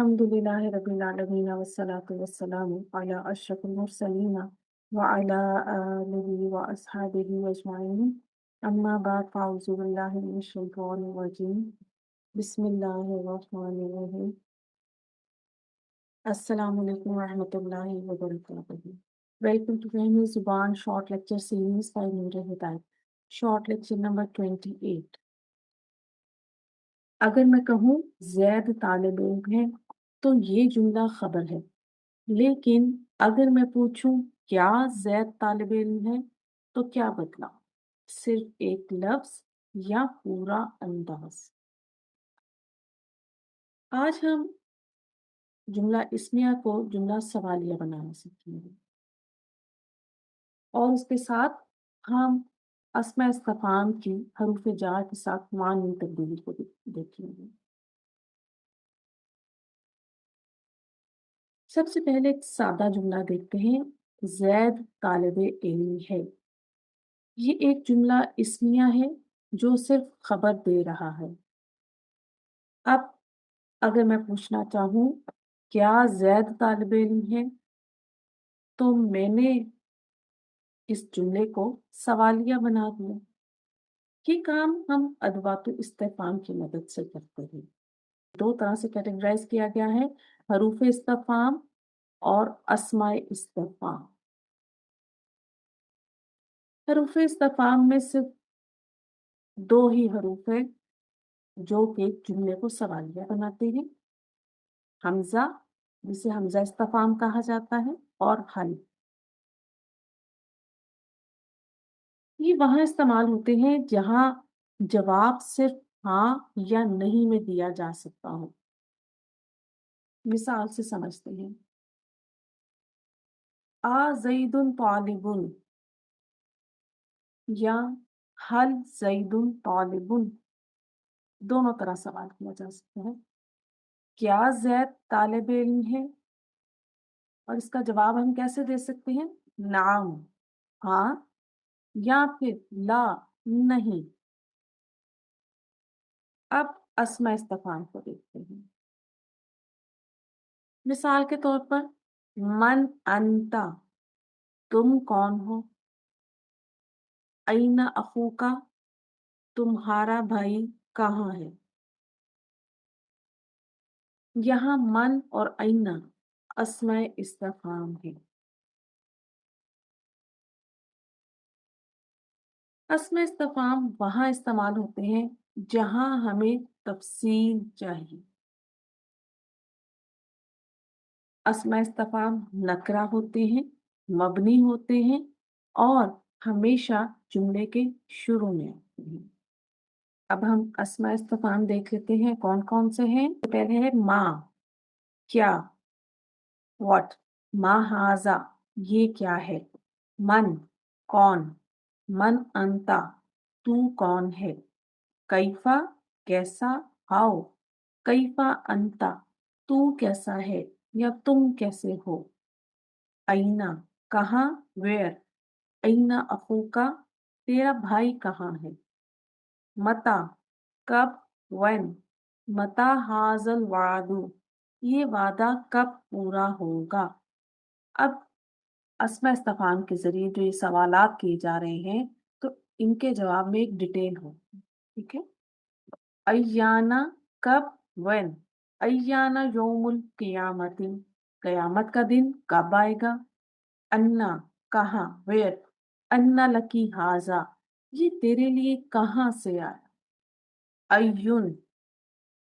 Alhamdulillahi Rabbil Alameen wassalatu wassalamu ala ashrafil mursaleen wa ala alihi wa ashabihi ajma'in. Amma ba'd, fa'uzu billahi minash shaitanir rajim. Bismillahir rahmanir rahim. Assalamu alaikum wa rahmatullahi wa barakatuh. Welcome to Fahmi Zuban Short Lecture Series by Noor Hidayat. Short Lecture number 28. अगर मैं कहूँ ज़ैद तालिब इल्म है तो ये जुमला खबर है, लेकिन अगर मैं पूछूं क्या ज़ैद तालिब इल्म है तो क्या बदला? सिर्फ एक लफ्ज़ या पूरा अंदाज? आज हम जुमला इस्मिया को जुमला सवालिया बनाना सीखेंगे और उसके साथ हम अस्मा इस्तिफ़हाम की हरूफ जार के साथ मानी तब्दीली को देखेंगे। सबसे पहले एक सादा जुमला देखते हैं, ज़ैद तालिब इल्म है। ये एक जुमला इस्मिया है जो सिर्फ खबर दे रहा है। अब अगर मैं पूछना चाहूँ क्या ज़ैद तालिब इल्म है तो मैंने इस जुमले को सवालिया बना दिया। ये काम हम अदवातु इस्तिफ़हाम की मदद से करते हैं। दो तरह से कैटेगराइज किया गया है, हरूफ इस्तिफ़हाम और अस्माए इस्तिफ़हाम। हरूफ इस्तिफ़हाम में सिर्फ दो ही हरूफ है जो कि जुमले को सवालिया बनाते हैं, हमजा जिसे हमजा इस्तिफ़हाम कहा जाता है और हल। ये वहाँ इस्तेमाल होते हैं जहाँ जवाब सिर्फ हाँ या नहीं में दिया जा सकता हो। मिसाल से समझते हैं, आ ज़ैदुन तालिबुन या हल ज़ैदुन तालिबुन, दोनों तरह सवाल किया जा सकता है। क्या ज़ैद तालिब इल्म है? और इसका जवाब हम कैसे दे सकते हैं? नाम, हाँ, या फिर ला, नहीं। अब अस्मा इस्तिफ़हाम को देखते हैं। मिसाल के तौर पर मन अंता, तुम कौन हो? अईना अखूका, तुम्हारा भाई कहाँ है? यहाँ मन और अईना अस्माए इस्तिफ़हाम है। अस्माए इस्तिफ़हाम वहाँ इस्तेमाल होते हैं जहाँ हमें तफसील चाहिए। अस्मा इस्तिफ़हाम नकरा होते हैं, मबनी होते हैं और हमेशा जुमले के शुरू में आते हैं। अब हम अस्मा इस्तिफ़हाम देख लेते हैं कौन कौन से हैं। तो पहले है माँ, क्या, व्हाट, मा हाजा, ये क्या है, मन, कौन, मन अंता, तू कौन है, कैफा, कैसा, हाउ, कैफा अंता, तू कैसा है या तुम कैसे हो, अईना, कहाँ, वेयर, अईना अखूका, तेरा भाई कहाँ है, मता, कब, व्हेन, मता हाजल वादू, ये वादा कब पूरा होगा। अब अस्मा इस्तिफ़हाम के जरिए जो ये सवालात किए जा रहे हैं तो इनके जवाब में एक डिटेल हो, ठीक है। अय्याना, कब, व्हेन, अय्याना यौमुल क़ियामती, क़यामत का दिन कब आएगा, अन्ना, कहाँ, वेयर, अन्ना लकी हाजा, ये तेरे लिए कहाँ से आया, अय्युन,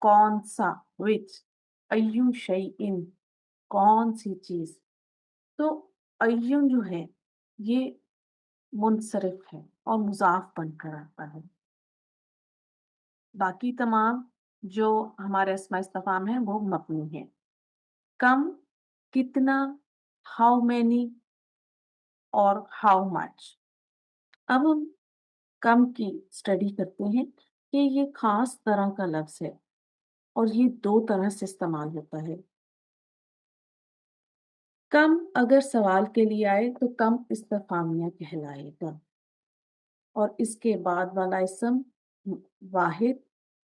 कौन सा, विच, अय्यु शैइन, कौन सी चीज। तो अय्युन जो है ये मुनसरिफ है और मुज़ाफ बनकर आता है। बाकी तमाम जो हमारे अस्मा इस्तिफ़हाम हैं वो मबनी हैं। कम, कितना, हाउ मैनी और हाउ मच। अब हम कम की स्टडी करते हैं कि ये खास तरह का लफ्ज़ है और ये दो तरह से इस्तेमाल होता है। कम अगर सवाल के लिए आए तो कम इस्तिफ़हामिया कहलाएगा और इसके बाद वाला इसम वाहिद,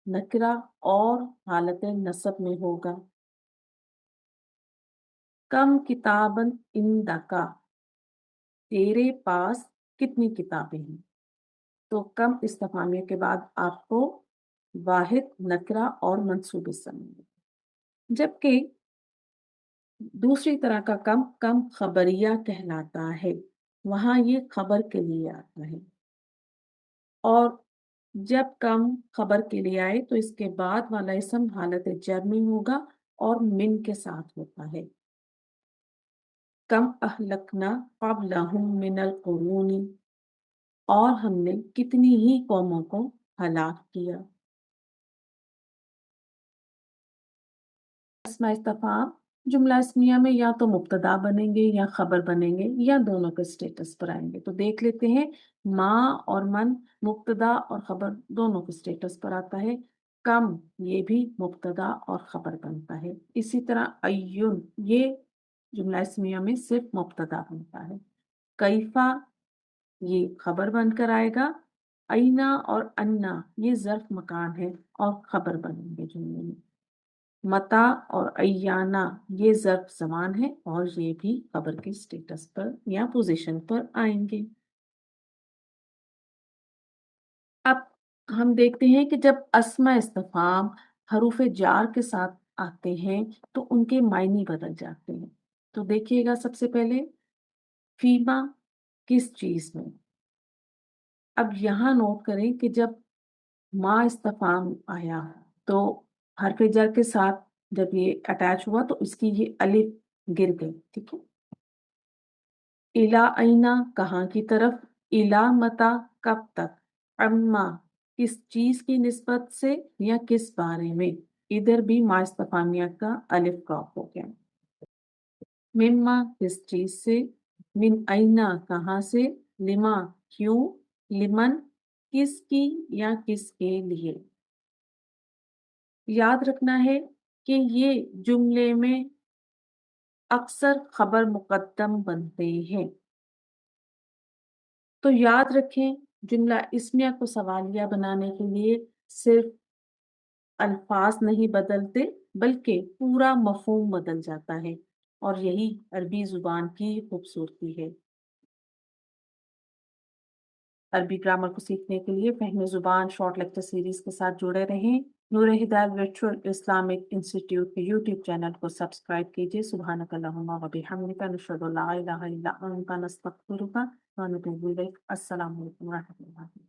नकरा और हालत नस्ब में होगा। कम किताबन इंदका, तेरे पास कितनी किताबें हैं। तो कम इस्तेफामिया के बाद आपको वाहिद, नकरा और मंसूब इस्म मिलेगा। जबकि दूसरी तरह का कम कम खबरिया कहलाता है, वहां ये खबर के लिए आता है। और जब कम खबर के लिए आए तो इसके बाद वाला इसम हालत जर में होगा और मिन के साथ होता है। कम अहलकना क़ब्लहुम मिनल कुरूनी, और हमने कितनी ही कौमों को हलाक किया। अस्मा इस्तिफ़ाम जुमला इस्मिया में या तो मुब्तदा बनेंगे या खबर बनेंगे या दोनों के स्टेटस पर आएंगे। तो देख लेते हैं, माँ और मन मुब्तदा और खबर दोनों के स्टेटस पर आता है। कम ये भी मुब्तदा और खबर बनता है। इसी तरह अय्युन ये जुमला इस्मिया में सिर्फ मुब्तदा बनता है। कैफा ये खबर बनकर आएगा। अइना और अन्ना ये ज़र्फ मकान है और खबर बनेंगे जुमले में। मता और अय्याना ये ज़र्फ ज़मान है और ये भी खबर के स्टेटस पर या पोजीशन पर आएंगे। अब हम देखते हैं कि जब अस्मा इस्तिफ़ाम हरूफ जार के साथ आते हैं तो उनके मायने बदल जाते हैं। तो देखिएगा, सबसे पहले फीमा किस चीज में। अब यहाँ नोट करें कि जब माँ इस्तिफ़ाम आया तो हरफ जर के साथ जब ये अटैच हुआ तो इसकी ये अलिफ गिर गई। ठीक है। इला आइना कहाँ की तरफ, इला मता कब तक, अम्मा किस चीज की निस्बत से या किस बारे में। इधर भी मा इस्तिफ़ामिया का अलिफ ड्रॉप हो गया। मिम्मा किस चीज से, मिन आइना कहाँ से, लिमा क्यों, लिमन किसकी या किसके लिए। याद रखना है कि ये जुमले में अक्सर खबर मुकद्दम बनते हैं। तो याद रखें, जुमला इस्मिया को सवालिया बनाने के लिए सिर्फ अल्फाज नहीं बदलते बल्कि पूरा मफहूम बदल जाता है, और यही अरबी जुबान की खूबसूरती है। अरबी ग्रामर को सीखने के लिए फ़हम ज़ुबान शॉर्ट लेक्चर सीरीज के साथ जुड़े रहें। नूर हिदायत वर्चुअल इस्लामिक इंस्टीट्यूट के यूट्यूब चैनल को सब्सक्राइब कीजिए। सुब्हानक अल्लाहुम्मा व बिहम्दिका नशहदु अल्ला इलाहा इल्ला अंता नस्तगफिरुका व नतूबु इलैक। अस्सलामु अलैकुम व रहमतुल्लाहि।